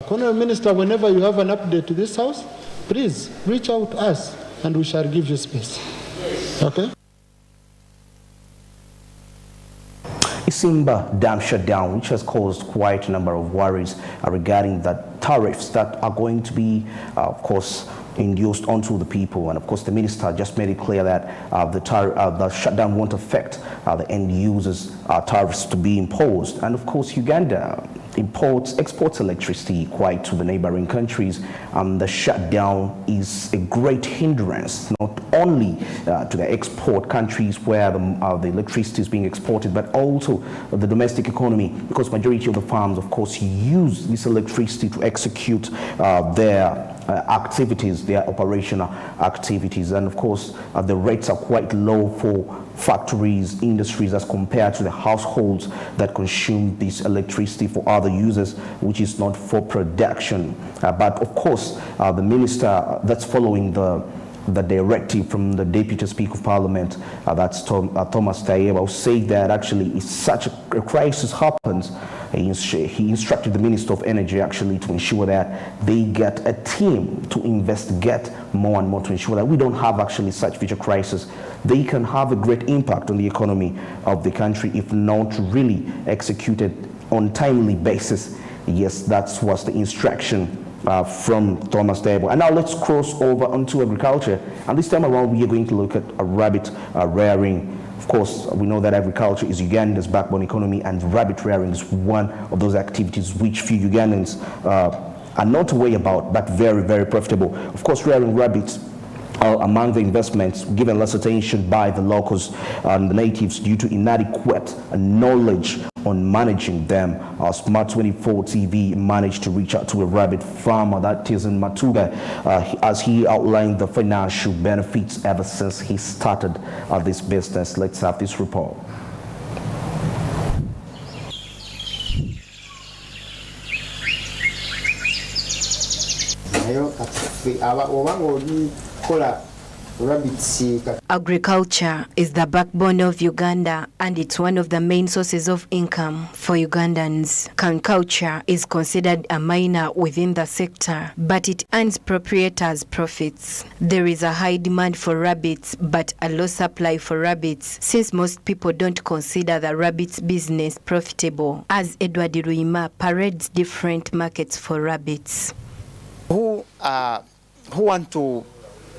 Honourable Minister, whenever you have an update to this House, please reach out to us and we shall give you space. Okay? Isimba Dam shutdown, which has caused quite a number of worries regarding the tariffs that are going to be, of course, induced onto the people. And of course, the minister just made it clear that the shutdown won't affect the end users' tariffs to be imposed. And of course, Uganda exports electricity quite to the neighboring countries. The shutdown is a great hindrance, not only to the export countries where the electricity is being exported, but also the domestic economy, because majority of the farms, of course, use this electricity to execute their activities, their operational activities. And of course, the rates are quite low for factories, industries, as compared to the households that consume this electricity for other users, which is not for production. But of course, the minister that's following the directive from the Deputy Speaker of Parliament, that's Thomas Tayeba, said that actually if such a crisis happens, he instructed the Minister of Energy actually to ensure that they get a team to investigate more and more to ensure that we don't have actually such future crisis. They can have a great impact on the economy of the country if not really executed on timely basis. Yes, that was the instruction from Thomas Tayeba. And now let's cross over onto agriculture. And this time around, we are going to look at a rabbit rearing. Of course, we know that agriculture is Uganda's backbone economy, and rabbit rearing is one of those activities which few Ugandans are not aware about, but very, very profitable. Of course, rearing rabbits are among the investments given less attention by the locals and the natives due to inadequate knowledge on managing them. Smart 24 TV managed to reach out to a rabbit farmer that is in Matuga as he outlined the financial benefits ever since he started this business. Let's have this report. Agriculture is the backbone of Uganda, and it's one of the main sources of income for Ugandans. Agriculture is considered a minor within the sector, but it earns proprietors profits. There is a high demand for rabbits, but a low supply for rabbits, since most people don't consider the rabbits business profitable, as Edward Ruima parades different markets for rabbits. Who want to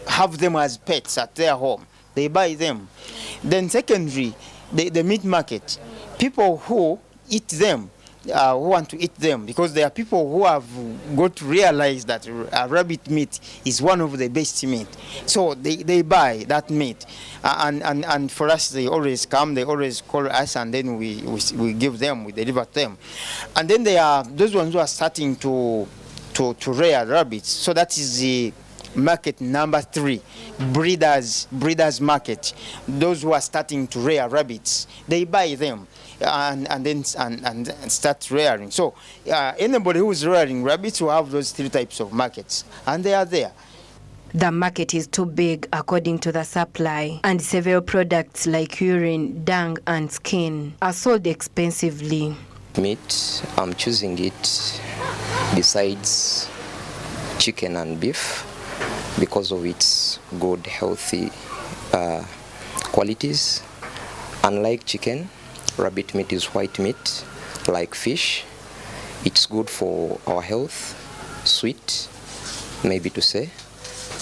have them as pets at their home, they buy them. Then secondly, the meat market, people who eat them, who want to eat them, because there are people who have got to realize that rabbit meat is one of the best meat. So they buy that meat. And for us, they always come, they always call us, and then we give them, we deliver them. And then there are those ones who are starting to rear rabbits. So that is the market number 3, breeders market. Those who are starting to rear rabbits, they buy them and then start rearing. So anybody who is rearing rabbits will have those 3 types of markets, and they are there. The market is too big according to the supply, and several products like urine, dung and skin are sold expensively. Meat, I'm choosing it besides chicken and beef because of its good healthy qualities. Unlike chicken, rabbit meat is white meat. Like fish, it's good for our health, sweet, maybe to say,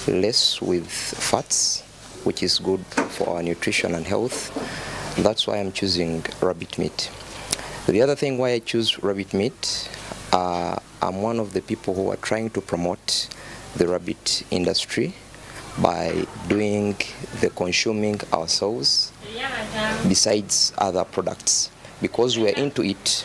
less with fats, which is good for our nutrition and health. That's why I'm choosing rabbit meat. The other thing why I choose rabbit meat, I'm one of the people who are trying to promote the rabbit industry by doing the consuming ourselves besides other products, because we're into it.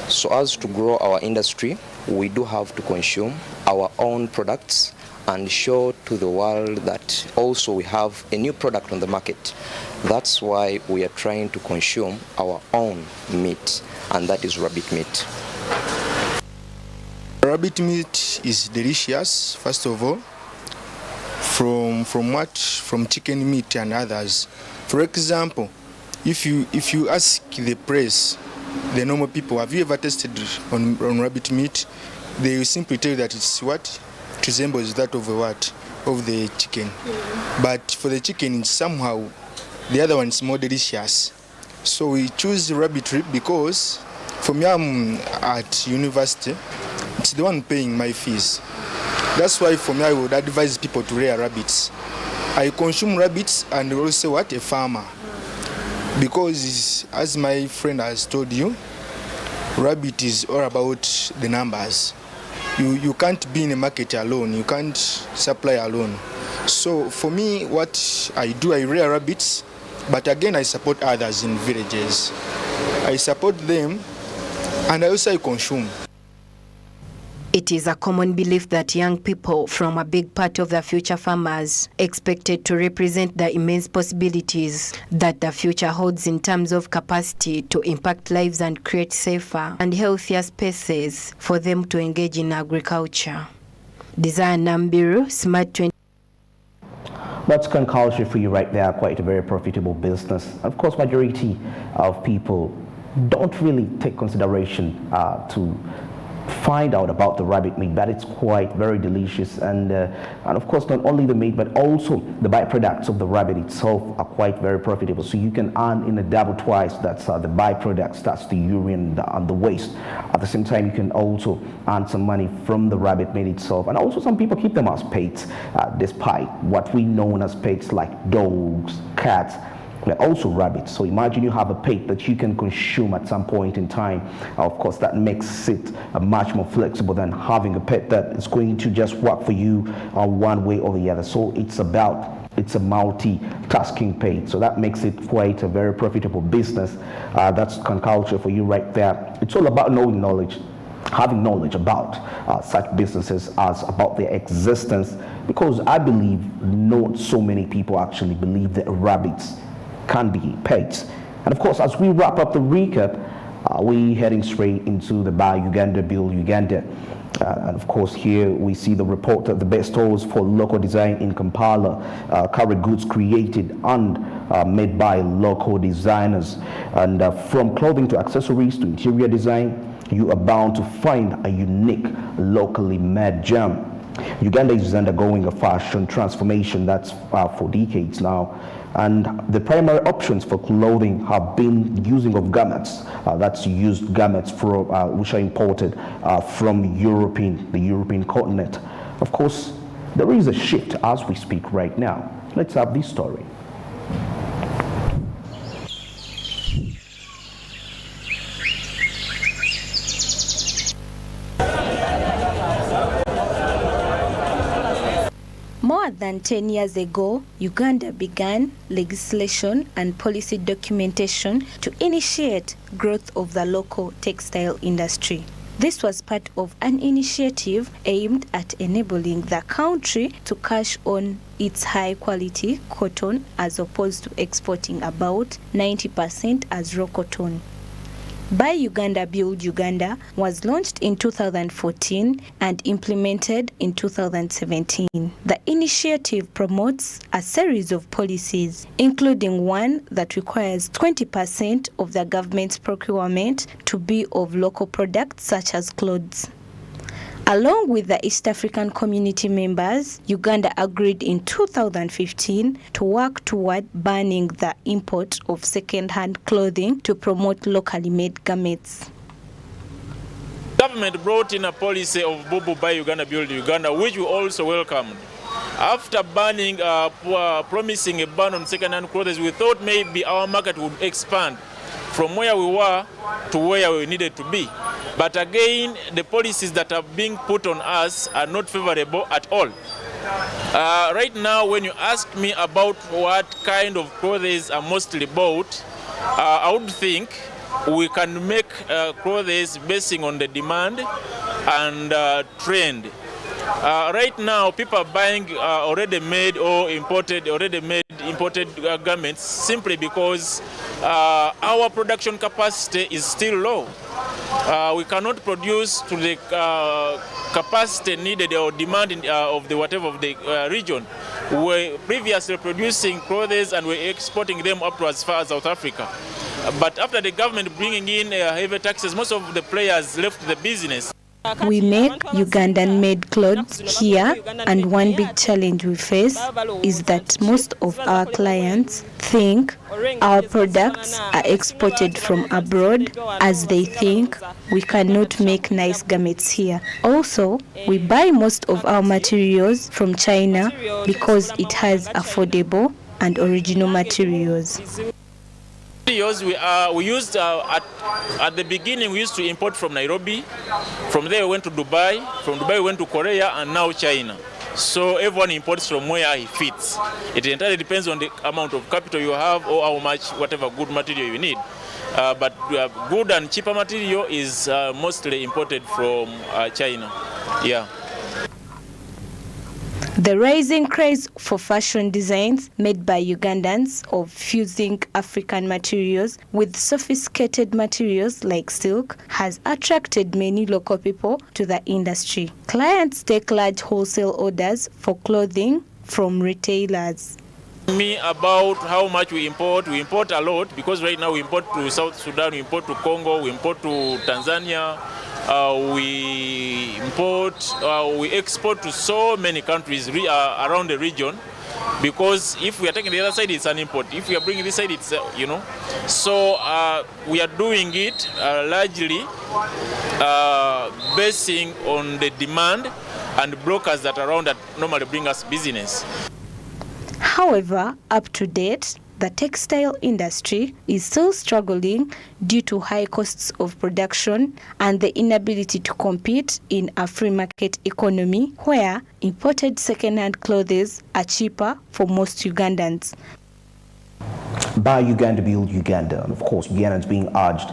So as to grow our industry, we do have to consume our own products and show to the world that also we have a new product on the market. That's why we are trying to consume our own meat, and that is rabbit meat. Rabbit meat is delicious, first of all, from chicken meat and others. For example, if you ask the press, the normal people, have you ever tasted on rabbit meat? they will simply tell you that it's what? It resembles that of a what? Of the chicken. But for the chicken, it's somehow, the other one is more delicious. So we choose rabbit rib because for me, I'm at university, it's the one paying my fees. That's why for me, I would advise people to rear rabbits. I consume rabbits and also what? A farmer. Because as my friend has told you, rabbit is all about the numbers. You can't be in a market alone. You can't supply alone. So for me, what I do, I rear rabbits, but again, I support others in villages. I support them, and I also consume. It is a common belief that young people from a big part of the future farmers expected to represent the immense possibilities that the future holds in terms of capacity to impact lives and create safer and healthier spaces for them to engage in agriculture. Desire Nambiru, Smart 20. That's culture for you right there, quite a very profitable business. Of course, majority of people don't really take consideration to find out about the rabbit meat, but it's quite very delicious, and of course not only the meat but also the byproducts of the rabbit itself are quite very profitable, so you can earn in a double twice. That's the byproducts, that's the urine and the waste. At the same time, you can also earn some money from the rabbit meat itself, and also some people keep them as pets, despite what we know as pets like dogs, cats, but also rabbits. So imagine you have a pet that you can consume at some point in time. Of course, that makes it much more flexible than having a pet that is going to just work for you one way or the other. So it's a multitasking pet. So that makes it quite a very profitable business. That's culture for you right there. It's all about knowing knowledge, having knowledge about such businesses as about their existence, because I believe not so many people actually believe that rabbits can be pets. And of course, as we wrap up the recap, we heading straight into the Buy Uganda, Build Uganda. And of course, here we see the report that the best stores for local design in Kampala carry goods created and made by local designers. And from clothing to accessories to interior design, you are bound to find a unique locally made gem. Uganda is undergoing a fashion transformation that's for decades now, and the primary options for clothing have been using of garments. That's used garments for which are imported from the European continent. Of course, there is a shift as we speak right now. Let's have this story. More than 10 years ago, Uganda began legislation and policy documentation to initiate growth of the local textile industry. This was part of an initiative aimed at enabling the country to cash on its high-quality cotton as opposed to exporting about 90% as raw cotton. Buy Uganda, Build Uganda was launched in 2014 and implemented in 2017. The initiative promotes a series of policies, including one that requires 20% of the government's procurement to be of local products such as clothes. Along with the East African Community members, Uganda agreed in 2015 to work toward banning the import of second-hand clothing to promote locally made garments. Government brought in a policy of Bubu Buy Uganda, Build Uganda, which we also welcomed. After banning, promising a ban on second-hand clothes, we thought maybe our market would expand from where we were to where we needed to be. But again, the policies that are being put on us are not favorable at all. Right now, when you ask me about what kind of clothes are mostly bought, I would think we can make clothes basing on the demand and trend. Right now, people are buying already made or imported garments simply because our production capacity is still low. We cannot produce to the capacity needed or demand of the whatever of the region. We were previously producing clothes and we're exporting them up to as far as South Africa. But after the government bringing in heavy taxes, most of the players left the business. We make Ugandan-made clothes here, and one big challenge we face is that most of our clients think our products are exported from abroad, as they think we cannot make nice garments here. Also, we buy most of our materials from China because it has affordable and original materials. Materials we used at the beginning, we used to import from Nairobi. From there we went to Dubai. From Dubai we went to Korea, and now China. So everyone imports from where he fits. It entirely depends on the amount of capital you have or how much, whatever good material you need. But good and cheaper material is mostly imported from China. Yeah. The rising craze for fashion designs made by Ugandans of fusing African materials with sophisticated materials like silk has attracted many local people to the industry. Clients take large wholesale orders for clothing from retailers. Me about how much we import a lot, because right now we import to South Sudan, we import to Congo, we import to Tanzania, we export to so many countries around the region, because if we are taking the other side, it's an import. If we are bringing this side, it's So we are doing it largely basing on the demand and brokers that are around that normally bring us business. However, up to date, the textile industry is still struggling due to high costs of production and the inability to compete in a free market economy where imported second-hand clothes are cheaper for most Ugandans. Buy Uganda, build Uganda. And of course, Ugandans being urged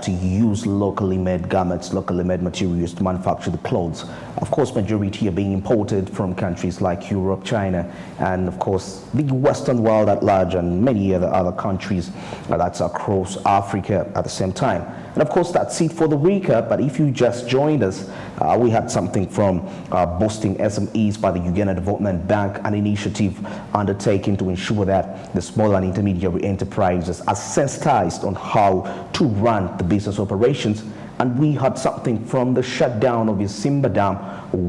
to use locally made garments, locally made materials to manufacture the clothes. Of course, majority are being imported from countries like Europe, China, and of course, the Western world at large, and many other countries that's across Africa at the same time. And of course, that's it for the recap. But if you just joined us, we had something from boosting SMEs by the Uganda Development Bank, an initiative undertaken to ensure that the small and intermediary enterprises are sensitized on how to run the business operations. And we had something from the shutdown of Isimba Dam,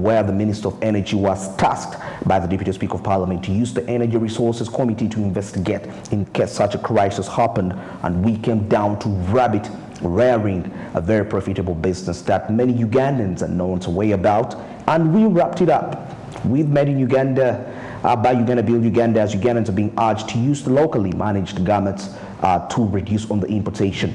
where the Minister of Energy was tasked by the Deputy Speaker of Parliament to use the Energy Resources Committee to investigate in case such a crisis happened. And we came down to rabbit rearing, a very profitable business that many Ugandans are known to way about. And we wrapped it up with Made in Uganda, by Uganda, Build Uganda, as Ugandans are being urged to use the locally managed garments to reduce on the importation.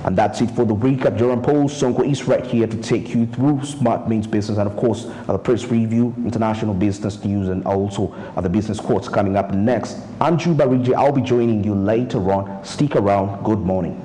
And that's it for the recap. Jerome Paul Sonko is right here to take you through Smart Means Business, and of course the press review, international business news, and also the business quotes coming up next. I'm Juba Rije. I'll be joining you later on. Stick around. Good morning.